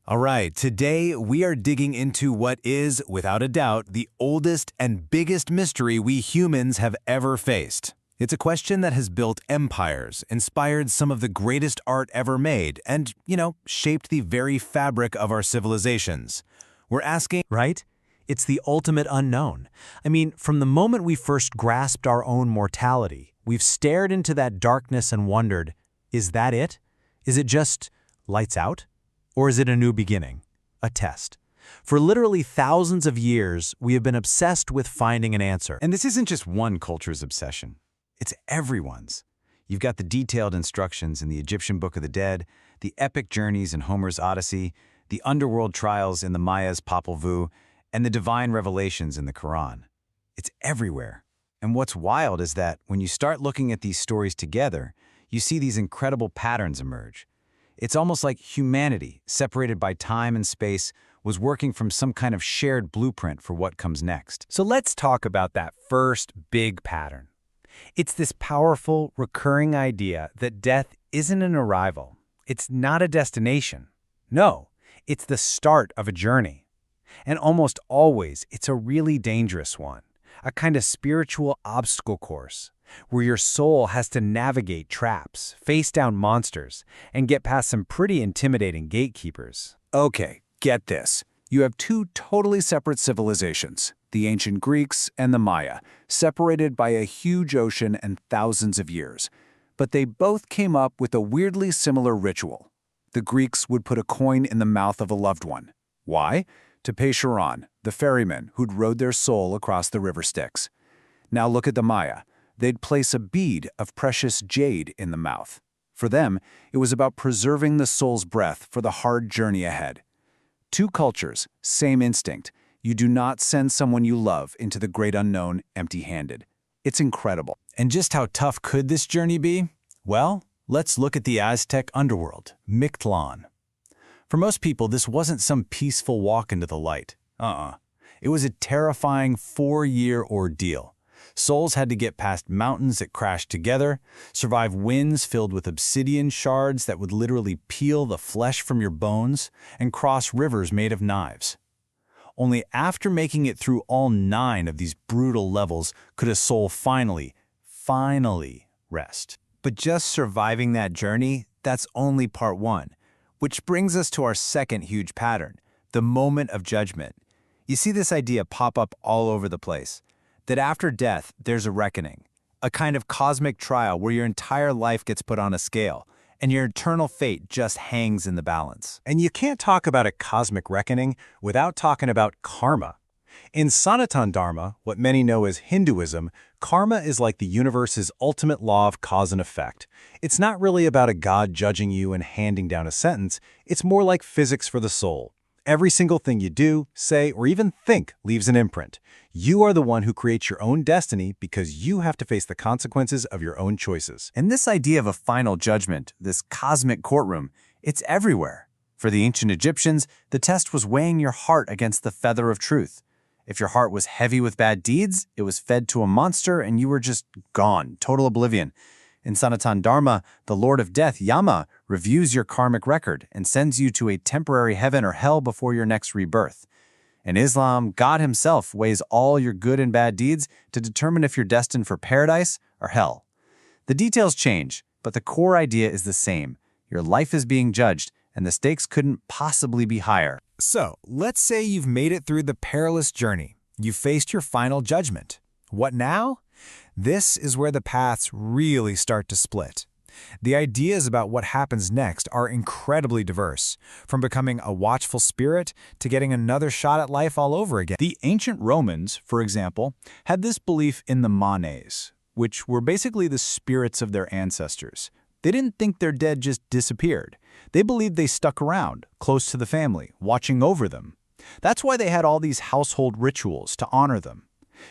All right, today we are digging into what is, without a doubt, the oldest and biggest mystery we humans have ever faced. It's a question that has built empires, inspired some of the greatest art ever made, and, shaped the very fabric of our civilizations. We're asking, Right? It's the ultimate unknown. I mean, from the moment we first grasped our own mortality, we've stared into that darkness and wondered, is that it? Is it just lights out? Or is it a new beginning? A test. For literally thousands of years, we have been obsessed with finding an answer. And this isn't just one culture's obsession. It's everyone's. You've got the detailed instructions in the Egyptian Book of the Dead, the epic journeys in Homer's Odyssey, the underworld trials in the Maya's Popol Vuh, and the divine revelations in the Quran. It's everywhere. And what's wild is that when you start looking at these stories together, you see these incredible patterns emerge. It's almost like humanity, separated by time and space, was working from some kind of shared blueprint for what comes next. So let's talk about that first big pattern. It's this powerful, recurring idea that death isn't an arrival. It's not a destination. No, it's the start of a journey. And almost always, it's a really dangerous one, a kind of spiritual obstacle course, where your soul has to navigate traps, face down monsters, and get past some pretty intimidating gatekeepers. okay, get this. You have two totally separate civilizations, the ancient Greeks and the Maya, separated by a huge ocean and thousands of years. But they both came up with a weirdly similar ritual. The Greeks would put a coin in the mouth of a loved one. Why? To pay Chauhan, the ferryman who'd rowed their soul across the River Styx. Now look at the Maya. They'd place a bead of precious jade in the mouth. For them, it was about preserving the soul's breath for the hard journey ahead. Two cultures, same instinct. You do not send someone you love into the great unknown empty-handed. It's incredible. And just how tough could this journey be? Well, let's look at the Aztec underworld, Mictlan. For most people, this wasn't some peaceful walk into the light. It was a terrifying 4-year ordeal. Souls had to get past mountains that crashed together, survive winds filled with obsidian shards that would literally peel the flesh from your bones, and cross rivers made of knives. Only after making it through all 9 of these brutal levels could a soul finally rest. But just surviving that journey, that's only part 1. Which brings us to our second huge pattern, the moment of judgment. You see this idea pop up all over the place, that after death, there's a reckoning, a kind of cosmic trial where your entire life gets put on a scale, and your eternal fate just hangs in the balance. And you can't talk about a cosmic reckoning without talking about karma. In Sanatana Dharma, what many know as Hinduism, karma is like the universe's ultimate law of cause and effect. It's not really about a god judging you and handing down a sentence. It's more like physics for the soul. Every single thing you do, say, or even think leaves an imprint. You are the one who creates your own destiny because you have to face the consequences of your own choices. And this idea of a final judgment, this cosmic courtroom, it's everywhere. For the ancient Egyptians, the test was weighing your heart against the feather of truth. If your heart was heavy with bad deeds, it was fed to a monster and you were just gone, total oblivion. In Sanatana Dharma, the Lord of Death, Yama, reviews your karmic record and sends you to a temporary heaven or hell before your next rebirth. In Islam, God himself weighs all your good and bad deeds to determine if you're destined for paradise or hell. The details change, but the core idea is the same. Your life is being judged, and the stakes couldn't possibly be higher. So, let's say you've made it through the perilous journey. You've faced your final judgment. What now? This is where the paths really start to split. The ideas about what happens next are incredibly diverse, from becoming a watchful spirit to getting another shot at life all over again. The ancient Romans, for example, had this belief in the manes, which were basically the spirits of their ancestors. They didn't think their dead just disappeared. They believed they stuck around, close to the family, watching over them. That's why they had all these household rituals to honor them.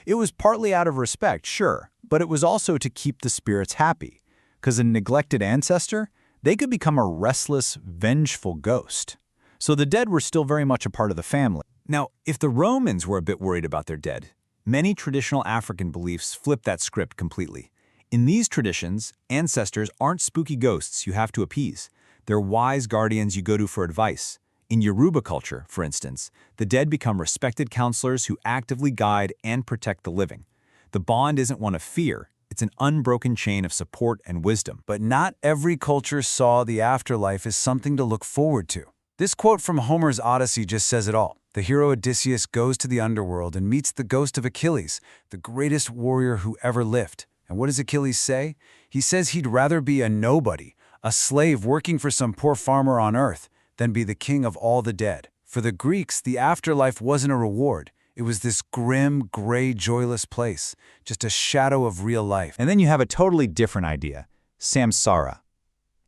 It was partly out of respect, sure, but it was also to keep the spirits happy. Because a neglected ancestor, they could become a restless, vengeful ghost. So the dead were still very much a part of the family. Now, if the Romans were a bit worried about their dead, many traditional African beliefs flip that script completely. In these traditions, ancestors aren't spooky ghosts you have to appease. They're wise guardians you go to for advice. In Yoruba culture, for instance, the dead become respected counselors who actively guide and protect the living. The bond isn't one of fear, it's an unbroken chain of support and wisdom. But not every culture saw the afterlife as something to look forward to. This quote from Homer's Odyssey just says it all. The hero Odysseus goes to the underworld and meets the ghost of Achilles, the greatest warrior who ever lived. And what does Achilles say? He says he'd rather be a nobody, a slave working for some poor farmer on earth, than be the king of all the dead. For the Greeks, the afterlife wasn't a reward. It was this grim, gray, joyless place, just a shadow of real life. And then you have a totally different idea, samsara.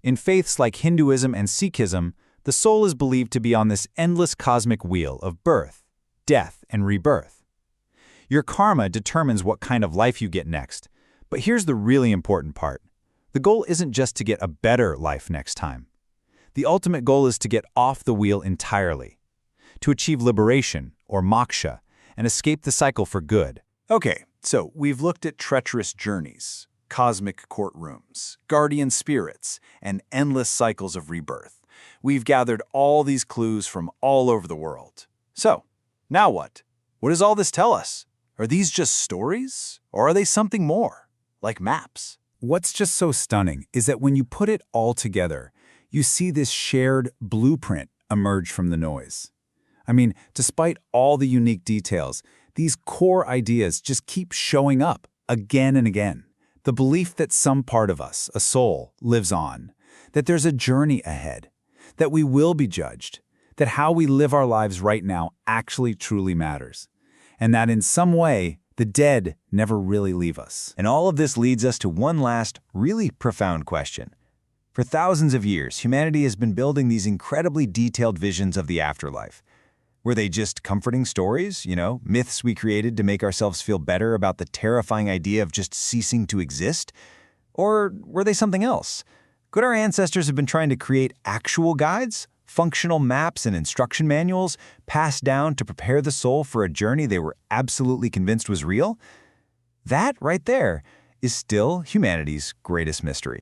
In faiths like Hinduism and Sikhism, the soul is believed to be on this endless cosmic wheel of birth, death, and rebirth. Your karma determines what kind of life you get next. But here's the really important part. The goal isn't just to get a better life next time. The ultimate goal is to get off the wheel entirely, to achieve liberation, or moksha, and escape the cycle for good. Okay, so we've looked at treacherous journeys, cosmic courtrooms, guardian spirits, and endless cycles of rebirth. We've gathered all these clues from all over the world. So, now what? What does all this tell us? Are these just stories, or are they something more, like maps? What's just so stunning is that when you put it all together, you see this shared blueprint emerge from the noise. I mean, despite all the unique details, these core ideas just keep showing up again and again. The belief that some part of us, a soul, lives on, that there's a journey ahead, that we will be judged, that how we live our lives right now actually truly matters, and that in some way, the dead never really leave us. And all of this leads us to one last, really profound question. For thousands of years, humanity has been building these incredibly detailed visions of the afterlife. Were they just comforting stories, myths we created to make ourselves feel better about the terrifying idea of just ceasing to exist? Or were they something else? Could our ancestors have been trying to create actual guides, functional maps and instruction manuals passed down to prepare the soul for a journey they were absolutely convinced was real? That right there is still humanity's greatest mystery.